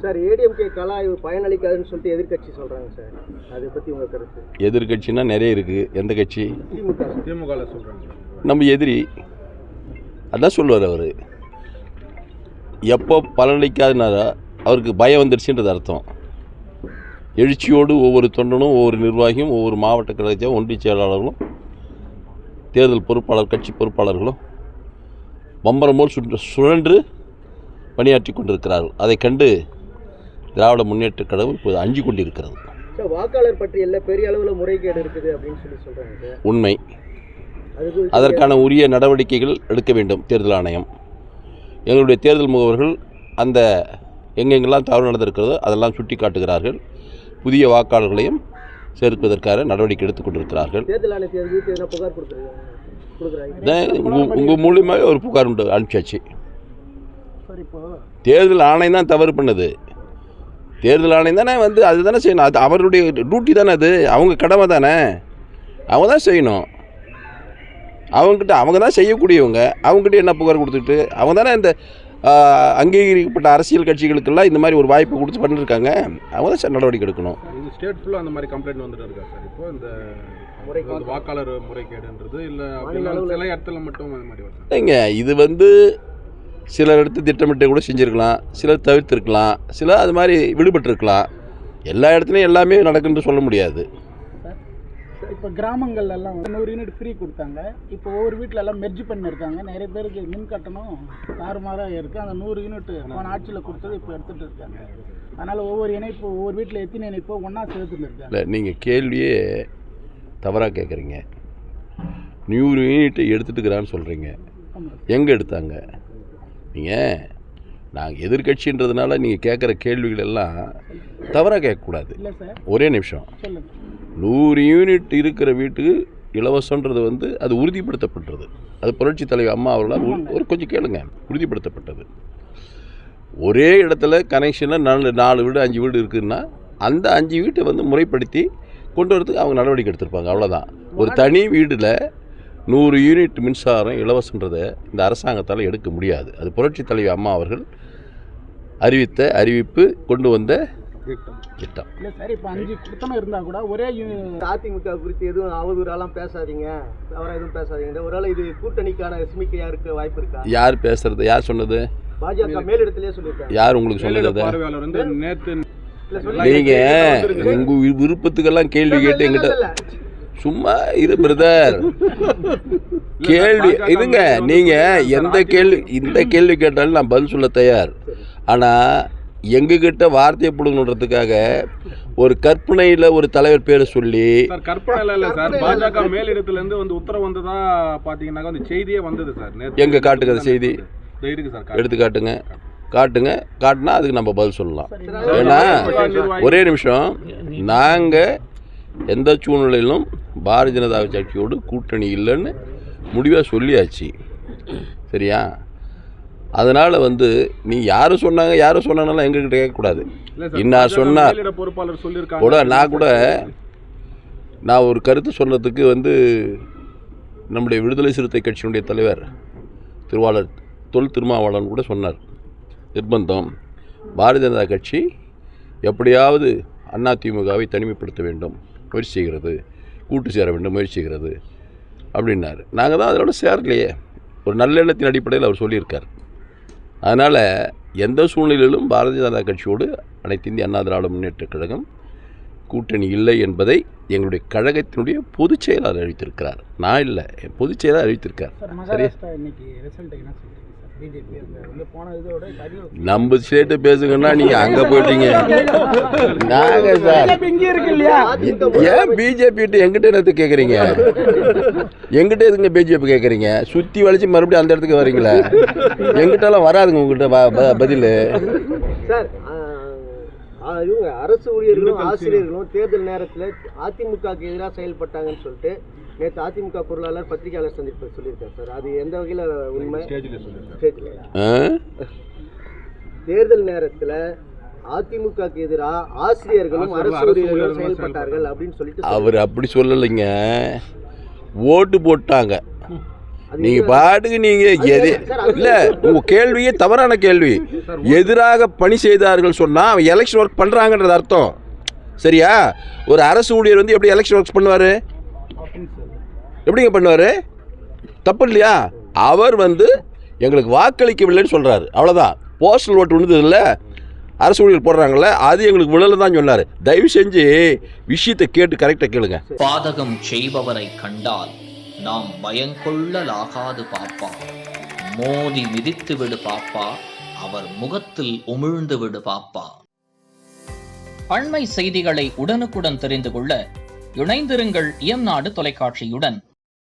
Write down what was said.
Sir ADMK கலா பயனளிக்காதுன்னு சொல்லிட்டு எதிர்கட்சி சொல்றாங்க சார், அதை பத்தி உங்க கருத்து? எதிர்கட்சினா நிறைய இருக்கு. எந்த கட்சி? திமுக சொல்றாங்க. நம்ம எதிரி அதான் சொல்லுவார் அவர். எப்போ பலனளிக்காதுனாரா அவருக்கு பயம் வந்துடுச்சுன்றது அர்த்தம். எழுச்சியோடு ஒவ்வொரு தொண்டனும், ஒவ்வொரு நிர்வாகியும், ஒவ்வொரு மாவட்ட கழகத்தையும், ஒன்றிய செயலாளர்களும், தேர்தல் பொறுப்பாளர், கட்சி பொறுப்பாளர்களும் பம்பரம் போல் சுழன்று பணியாற்றி கொண்டிருக்கிறார்கள். அதை கண்டு திராவிட முன்னேற்ற கழகம் இப்போது அஞ்சு கொண்டிருக்கிறது. வாக்காளர் பட்டியலில் பெரிய அளவில் முறைகேடு இருக்குது அப்படின்னு சொல்றாங்க. உண்மை. அதற்கான உரிய நடவடிக்கைகள் எடுக்க வேண்டும் தேர்தல் ஆணையம். எங்களுடைய தேர்தல் முகவர்கள் அந்த எங்கெங்கெல்லாம் தவறு நடந்திருக்கிறதோ அதெல்லாம் சுட்டி காட்டுகிறார்கள். புதிய வாக்காளர்களையும் சேர்ப்பதற்காக நடவடிக்கை எடுத்துக் கொண்டிருக்கிறார்கள். உங்கள் மூலியமாக ஒரு புகார் உண்டு, அனுப்பிச்சாச்சு. தேர்தல் ஆணையம் தான் தவறு பண்ணது. தேர்தல் ஆணையம் தானே அதுதானே செய்யணும். அது அவருடைய டியூட்டி தானே, அது அவங்க கடமை தானே, அவங்க தான் செய்யணும். அவங்க தான் செய்யக்கூடியவங்க. அவங்ககிட்ட என்ன புகார் கொடுத்துட்டு அவங்க தானே இந்த அங்கீகரிக்கப்பட்ட அரசியல் கட்சிகளுக்கெல்லாம் இந்த மாதிரி ஒரு வாய்ப்பு கொடுத்து பண்ணியிருக்காங்க. அவங்க தான் நடவடிக்கை எடுக்கணும். ஸ்டேட் ஃபுல்லாக அந்த மாதிரி கம்ப்ளைண்ட் வந்துட்டு இருக்கா சார்? இப்போ இந்த வாக்காளர் முறைகேடுன்றது இல்லை சில இடத்துல மட்டும் அந்த மாதிரி இல்லைங்க. இது சிலர் எடுத்து திட்டமிட்டு கூட செஞ்சுருக்கலாம், சிலர் தவிர்த்திருக்கலாம், சிலர் அது மாதிரி விடுபட்டிருக்கலாம். எல்லா இடத்துலையும் எல்லாமே நடக்குன்னு சொல்ல முடியாது. இப்போ கிராமங்கள்லாம் 100 யூனிட் ஃப்ரீ கொடுத்தாங்க. இப்போ ஒவ்வொரு வீட்டில் எல்லாம் மெர்ஜ் பண்ணியிருக்காங்க. நிறைய பேருக்கு மின் கட்டணம் தாறுமாறாக இருக்குது. அந்த 100 யூனிட் போன ஆட்சியில் கொடுத்தது இப்போ எடுத்துகிட்டு இருக்காங்க. அதனால் ஒவ்வொரு வீட்டில் எத்தனை இணைப்போ ஒன்றா சேர்த்துட்டு இருக்காங்க. இல்லை, நீங்கள் கேள்வியே தவறாக கேட்குறீங்க. 100 யூனிட் எடுத்துட்டுக்கிறான்னு சொல்கிறீங்க. எங்கே எடுத்தாங்க? நாங்கள் எதிர்கட்சின்றதுனால நீங்கள் கேட்குற கேள்விகள் எல்லாம் தவறாக கேட்கக்கூடாது. ஒரே நிமிஷம். 100 யூனிட் இருக்கிற வீட்டுக்கு இலவசன்றது அது உறுதிப்படுத்தப்பட்டது. அது புரட்சி தலைவர் அம்மா அவர்களால் கொஞ்சம் கேளுங்க, உறுதிப்படுத்தப்பட்டது. ஒரே இடத்துல கனெக்ஷனில் 4 வீடு 5 வீடு இருக்குதுன்னா அந்த 5 வீட்டை முறைப்படுத்தி கொண்டு வரதுக்கு அவங்க நடவடிக்கை எடுத்திருப்பாங்க. அவ்வளோதான். ஒரு தனி வீட்டில் 100 யூனிட் மின்சாரம் இலவசன்றதை இந்த அரசாங்கத்தால் எடுக்க முடியாது. அது புரட்சி தலைவர் அம்மா அவர்கள் அறிவித்த அறிவிப்பு, கொண்டு வந்த திட்டம். இல்லை சார், இப்போ 5 கொடுத்தனம் இருந்தால் கூட ஒரே அதிமுக குறித்து எதுவும் அவதூறாலாம் பேசாதீங்க, அவரை எதுவும் பேசாதீங்க. ஒருவேளை இது கூட்டணிக்கான சிமிக்கையா இருக்க வாய்ப்பு இருக்கா? யார் பேசுறது? யார் சொன்னது? பாஜக மேலிடத்திலே சொல்லியிருக்காங்க. யார் உங்களுக்கு சொன்னது? நீங்கள் உங்கள் விருப்பத்துக்கெல்லாம் கேள்வி கேட்டு எங்கிட்ட சும்மா இரு பிரதர். கேள்வி இதுங்க, நீங்கள் இந்த கேள்வி கேட்டாலும் நான் பதில் சொல்ல தயார். ஆனால் எங்ககிட்ட வார்த்தையை பிடுங்கணுன்றதுக்காக ஒரு கற்பனையில் ஒரு தலைவர் பேரை சொல்லி, கற்பனையில் இல்லை சார், பாஜக மேலிடத்துலேருந்து உத்தரவு வந்ததா பார்த்தீங்கன்னா அந்த செய்தியே வந்தது சார். எங்கே காட்டுங்க அந்த செய்தி? எடுத்து காட்டுங்க. காட்டினா அதுக்கு நம்ம பதில் சொல்லலாம். ஏன்னா ஒரே நிமிஷம், நாங்கள் எந்த சூழ்நிலையிலும் பாரதிய ஜனதா கட்சியோடு கூட்டணி இல்லைன்னு முடிவாக சொல்லியாச்சு. சரியா? அதனால் நீ யாரும் சொன்னாங்கனாலும் எங்ககிட்ட கேட்கக்கூடாது. இன்னார் சொன்னார் கூட நான் ஒரு கருத்து சொன்னதுக்கு நம்முடைய விடுதலை சிறுத்தை கட்சியினுடைய தலைவர் திருவாளர் தொல் திருமாவளவன் கூட சொன்னார். நிர்பந்தம், பாரதிய ஜனதா கட்சி எப்படியாவது அதிமுகவை தனிமைப்படுத்த வேண்டும் முயற்சி செய்கிறது, கூட்டு சேர வேண்டும் முயற்சி செய்கிறது அப்படின்னாரு. நாங்கள் தான் அதோட சேரலையே. ஒரு நல்லெண்ணத்தின் அடிப்படையில் அவர் சொல்லியிருக்கார். அதனால் எந்த சூழ்நிலையிலும் பாரதிய ஜனதா கட்சியோடு அனைத்து இந்திய அண்ணா திராவிட முன்னேற்ற கழகம் கூட்டணி இல்லை என்பதை எங்களுடைய கழகத்தினுடைய பொதுச் செயலாளர் அறிவித்திருக்கிறார். நான் இல்லை, என் பொதுச் செயலாளர் அறிவித்திருக்கார். சரியா? நம்ம ஸ்டேட்டை பேசுங்கன்னா நீங்கள் அங்கே போயிட்டீங்க. நாங்கள் சார் ஏன் பிஜேபி எங்கிட்ட என்னத்து கேட்குறீங்க? எங்கிட்ட எதுங்க பிஜேபி கேட்குறீங்க? சுற்றி வளைச்சி மறுபடியும் அந்த இடத்துக்கு வரீங்களா? எங்கிட்டலாம் வராதுங்க உங்ககிட்ட பதில். சார், இவங்க அரசு ஊழியர்களும் ஆசிரியர்களும் தேர்தல் நேரத்தில் அதிமுகவுக்கு எதிராக செயல்பட்டாங்கன்னு சொல்லிட்டு நேற்று அதிமுக பொருளாளர் பத்திரிகையாளர் சந்திப்பு சொல்லியிருக்காரு சார். அது எந்த வகையில் உண்மை? தேர்தல் நேரத்தில் அதிமுகவுக்கு எதிராக ஆசிரியர்களும் அரசு ஊழியர்களும் செயல்பட்டார்கள் அப்படின்னு சொல்லிட்டு அவர் அப்படி சொல்லலைங்க. ஓட்டு போட்டாங்க. நீங்கள் பாட்டுக்கு நீங்கள் இல்லை, உங்கள் கேள்வியே தவறான கேள்வி. எதிராக பணி செய்தார்கள் சொன்னால் அவன் எலெக்ஷன் ஒர்க் பண்ணுறாங்கன்றது அர்த்தம். சரியா? ஒரு அரசு ஊழியர் வந்து எப்படி எலெக்ஷன் ஒர்க்ஸ் பண்ணுவார்? எப்படிங்க பண்ணுவார்? தப்பு இல்லையா? அவர் வந்து எங்களுக்கு வாக்களிக்கவில்லைன்னு சொல்கிறாரு, அவ்வளோதான். போஸ்டல் ஓட்டு விழுந்தது இல்லை, அரசு ஊழியர் போடுறாங்கல்ல, அது எங்களுக்கு விழல தான் சொன்னார். தயவு செஞ்சு விஷயத்தை கேட்டு கரெக்டாக கேளுங்க. பாதகம் செய்பவரை கண்டால் நாம் பயங்கொள்ளலாகாது பாப்பா, மோதி மிதித்து விடு பாப்பா, அவர் முகத்தில் உமிழ்ந்து விடு பாப்பா. அண்மை செய்திகளை உடனுக்குடன் தெரிந்து கொள்ள இணைந்திருங்கள் இயம்நாடு தொலைக்காட்சியுடன்.